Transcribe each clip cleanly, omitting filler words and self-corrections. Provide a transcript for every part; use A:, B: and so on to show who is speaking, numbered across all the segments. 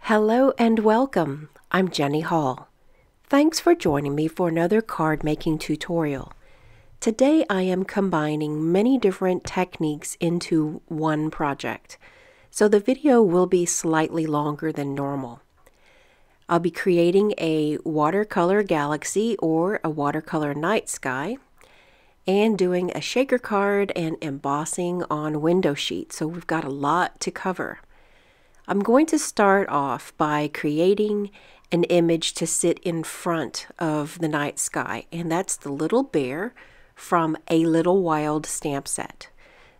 A: Hello and welcome. I'm Jenny Hall. Thanks for joining me for another card making tutorial. Today I am combining many different techniques into one project, so the video will be slightly longer than normal. I'll be creating a watercolor galaxy or a watercolor night sky and doing a shaker card and embossing on window sheet, so we've got a lot to cover. I'm going to start off by creating an image to sit in front of the night sky, and that's the little bear from A Little Wild stamp set.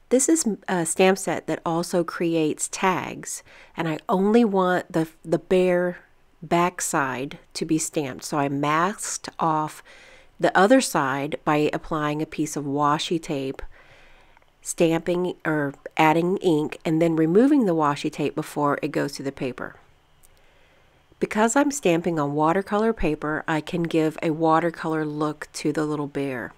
A: This is a stamp set that also creates tags, and I only want the bear backside to be stamped, so I masked off the other side by applying a piece of washi tape, stamping or adding ink, and then removing the washi tape before it goes to the paper. Because I'm stamping on watercolor paper, I can give a watercolor look to the little bear.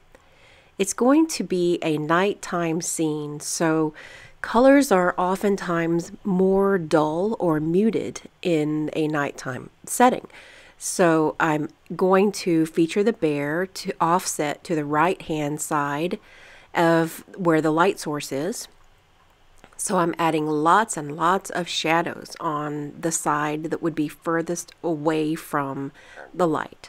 A: It's going to be a nighttime scene, so colors are oftentimes more dull or muted in a nighttime setting. So I'm going to feature the bear to offset to the right hand side of where the light source is. So I'm adding lots and lots of shadows on the side that would be furthest away from the light.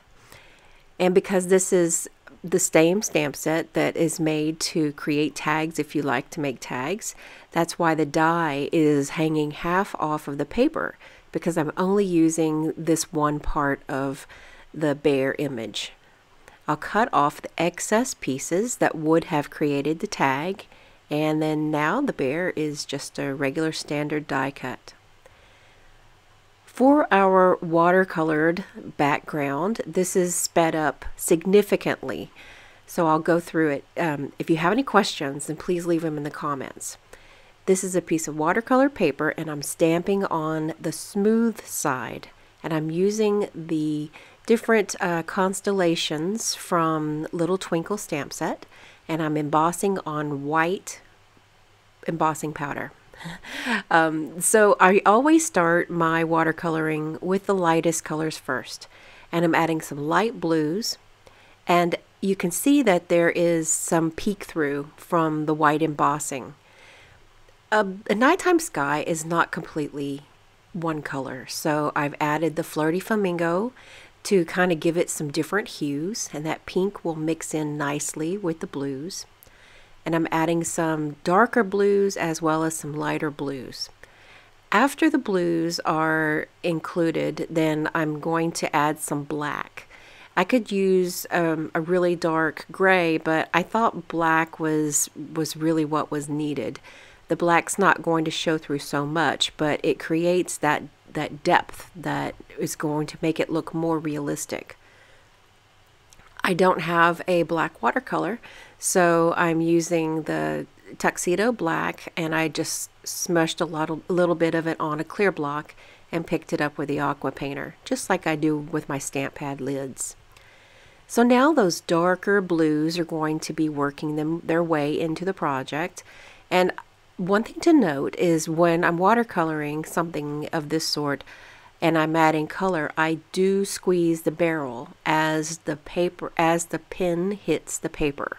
A: And because this is the same stamp set that is made to create tags, if you like to make tags, that's why the die is hanging half off of the paper, because I'm only using this one part of the bear image. I'll cut off the excess pieces that would have created the tag, and then now the bear is just a regular standard die cut. For our watercolored background, this is sped up significantly, so I'll go through it. If you have any questions, then please leave them in the comments. This is a piece of watercolor paper, and I'm stamping on the smooth side, and I'm using the different constellations from Little Twinkle stamp set, and I'm embossing on white embossing powder. So I always start my watercoloring with the lightest colors first, and I'm adding some light blues, and you can see that there is some peek through from the white embossing. A nighttime sky is not completely one color, so I've added the Flirty Flamingo to kind of give it some different hues, and that pink will mix in nicely with the blues. And I'm adding some darker blues as well as some lighter blues. After the blues are included, then I'm going to add some black. I could use a really dark gray, but I thought black was really what was needed. The black's not going to show through so much, but it creates that depth that is going to make it look more realistic. I don't have a black watercolor, so I'm using the Tuxedo Black, and I just smushed a little bit of it on a clear block and picked it up with the aqua painter, just like I do with my stamp pad lids. So now those darker blues are going to be working their way into the project. And one thing to note is when I'm watercoloring something of this sort and I'm adding color, I do squeeze the barrel as the pen hits the paper.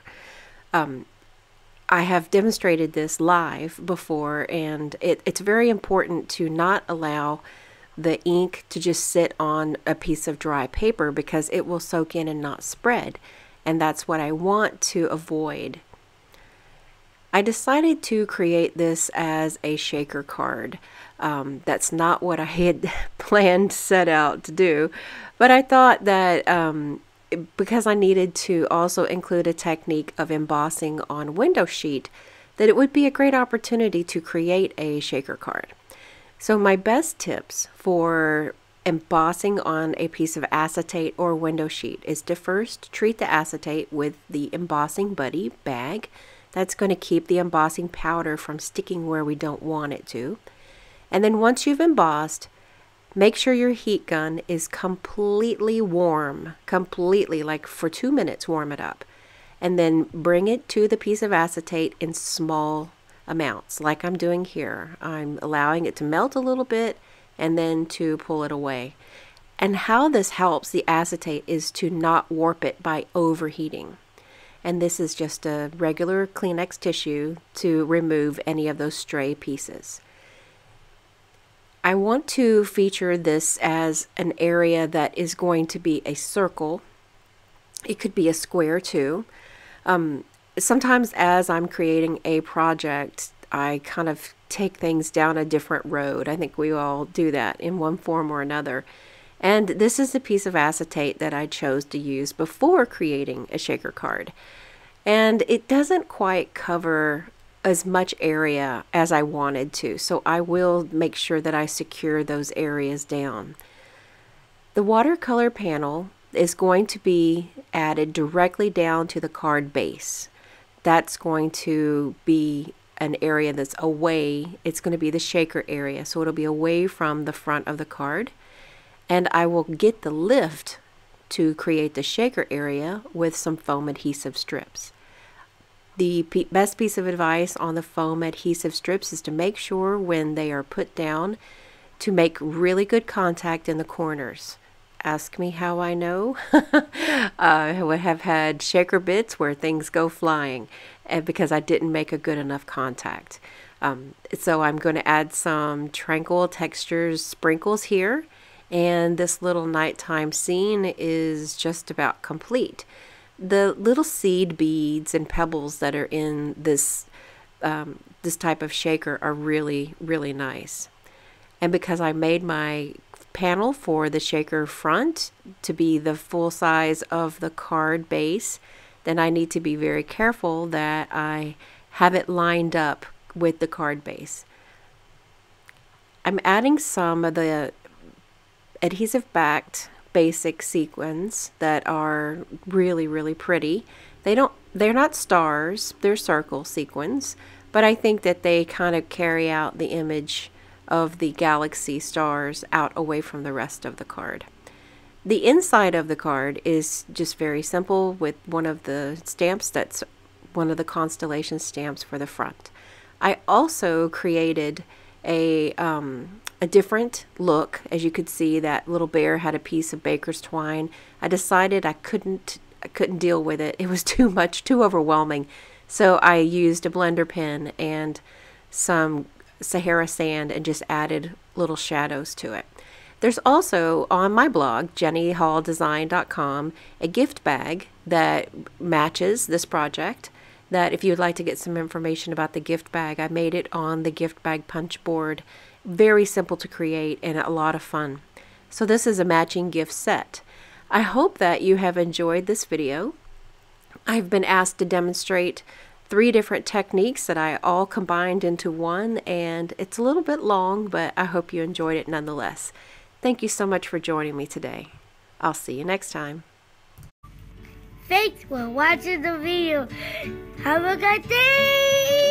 A: I have demonstrated this live before, and it's very important to not allow the ink to just sit on a piece of dry paper, because it will soak in and not spread, and that's what I want to avoid. I decided to create this as a shaker card. That's not what I had planned set out to do, but I thought that because I needed to also include a technique of embossing on window sheet, that it would be a great opportunity to create a shaker card. So my best tips for embossing on a piece of acetate or window sheet is to first treat the acetate with the embossing buddy bag. That's going to keep the embossing powder from sticking where we don't want it to. And then once you've embossed, make sure your heat gun is completely warm, like for 2 minutes warm it up. and then bring it to the piece of acetate in small amounts, like I'm doing here. I'm allowing it to melt a little bit and then to pull it away. And how this helps the acetate is to not warp it by overheating. And this is just a regular Kleenex tissue to remove any of those stray pieces. I want to feature this as an area that is going to be a circle. It could be a square too. Sometimes as I'm creating a project, I kind of take things down a different road. I think we all do that in one form or another. And this is a piece of acetate that I chose to use before creating a shaker card. And it doesn't quite cover as much area as I wanted to, so I will make sure that I secure those areas down. The watercolor panel is going to be added directly down to the card base. That's going to be an area that's away. It's going to be the shaker area, so it'll be away from the front of the card. And I will get the lift to create the shaker area with some foam adhesive strips. The best piece of advice on the foam adhesive strips is to make sure when they are put down to make really good contact in the corners. Ask me how I know. I have had shaker bits where things go flying because I didn't make a good enough contact. So I'm going to add some Tranquil Textures sprinkles here, and this little nighttime scene is just about complete. The little seed beads and pebbles that are in this this type of shaker are really, really nice. And because I made my panel for the shaker front to be the full size of the card base, then I need to be very careful that I have it lined up with the card base. I'm adding some of the adhesive backed basic sequins that are really, really pretty. They're not stars, they're circle sequins, but I think that they kind of carry out the image of the galaxy stars out away from the rest of the card. The inside of the card is just very simple with one of the stamps that's one of the constellation stamps for the front. I also created a different look. As you could see, that little bear had a piece of baker's twine. I decided I couldn't deal with it. It was too much, too overwhelming. So I used a blender pen and some Sahara sand and just added little shadows to it. There's also on my blog, jennyhalldesign.com, a gift bag that matches this project. That if you'd like to get some information about the gift bag, I made it on the gift bag punch board. Very simple to create and a lot of fun. So this is a matching gift set. I hope that you have enjoyed this video. I've been asked to demonstrate 3 different techniques that I all combined into one, and it's a little bit long, but I hope you enjoyed it nonetheless. Thank you so much for joining me today. I'll see you next time.
B: Thanks for watching the video. Have a good day!